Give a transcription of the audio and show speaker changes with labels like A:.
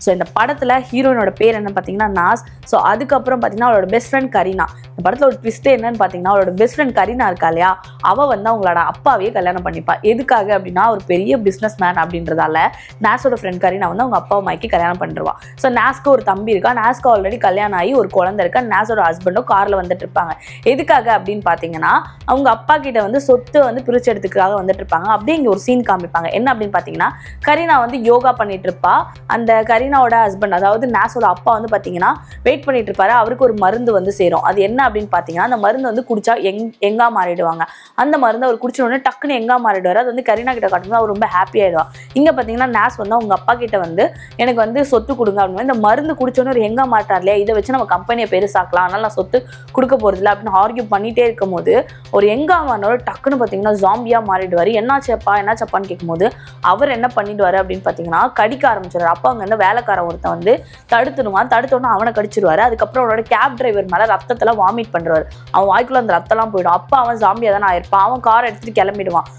A: So இந்த படத்தில் ஹீரோயினோட பேர் என்ன பார்த்தீங்கன்னா நாஸ். ஸோ அதுக்கப்புறம் பார்த்தீங்கன்னா அவளோட பெஸ்ட் ஃப்ரெண்ட் கரீனா. இந்த படத்தில் ஒரு ட்விஸ்ட் என்னன்னு பார்த்தீங்கன்னா அவளோட பெஸ்ட் ஃப்ரெண்ட் கரீனா இருக்கா இல்லையா, அவள் வந்து அவங்களோட அப்பாவையே கல்யாணம் பண்ணிப்பா. எதுக்காக அப்படின்னா ஒரு பெரிய பிஸ்னஸ் மேன் அப்படின்றதால நாஸோட ஃப்ரெண்ட் கரீனா வந்து அவங்க அப்பா அம்மாய்க்கு கல்யாணம் பண்ணிடுவா. ஸோ நாஸ்க்கு ஒரு தம்பி இருக்கா, நாஸ்க்கு ஆல்ரெடி கல்யாணம் ஆகி ஒரு குழந்தை இருக்கா. நாஸோட ஹஸ்பண்டும் காரில் வந்துட்டு இருப்பாங்க. எதுக்காக அப்படின்னு பார்த்தீங்கன்னா அவங்க அப்பா கிட்ட வந்து சொத்து வந்து பிரிச்சு எடுத்துக்காக வந்துட்டு இருப்பாங்க. அப்படியே இங்கே ஒரு சீன் காமிப்பாங்க. என்ன அப்படின்னு பார்த்தீங்கன்னா கரீனா வந்து யோகா பண்ணிட்டு இருப்பா. அந்த கரீனாவோட ஹஸ்பண்ட் அதாவது நாஸோட அப்பா வந்து பார்த்தீங்கன்னா வெயிட் பண்ணிட்டு இருப்பாரு. அவருக்கு ஒரு மருந்து வந்து சேரும். அது என்ன அப்படின்னு பார்த்தீங்கன்னா அந்த மருந்து வந்து குடிச்சா எங்கா மாறிடுவாங்க. அந்த மருந்து அவர் குடிச்ச உடனே டக்குன்னு எங்கா மாறிடுவார். அது வந்து கரீனா கிட்ட காட்டும்போது அவர் ரொம்ப ஹாப்பி ஆயிடுவா. இங்க பார்த்தீங்கன்னா நாஸ் வந்து அவங்க அப்பா கிட்ட வந்து எனக்கு வந்து சொத்து கொடுங்க அப்படின்னு இந்த மருந்து குடிச்சோன்னு ஒரு எங்கா மாட்டார் இல்லையா, இதை வச்சு நம்ம கம்பெனியை பெருசாக்கலாம், அதனால நான் சொத்து கொடுக்க போறது இல்லை அப்படின்னு ஆர்கியூ பண்ணிட்டே இருக்கும் போது ஒரு எங்கா மாறினோட டக்குன்னு பார்த்தீங்கன்னா ஜாம்பியா மாறிடுவாரு. என்னாச்சப்பான்னு கேட்கும்போது அவர் என்ன பண்ணிடுவாரு அப்படின்னு பார்த்தீங்கன்னா கடிக்க ஆரம்பிச்சிடுவார். அப்போ அங்கே வந்து வேலைக்காரன் ஒருத்தன் வந்து தடுத்தோன்னா அவனை கடிச்சிருவாரு. அதுக்கப்புறம் அவனோட கேப் டிரைவர் மேலே ரத்தத்தெல்லாம் வாமிட் பண்ணுவார். அவன் வாய்க்குள்ள அந்த ரத்தம்லாம் போயிடும். அப்போ அவன் ஜாம்பியா தானே ஆயிருப்பான். அவன் காரை எடுத்துட்டு கிளம்பிடுவான்.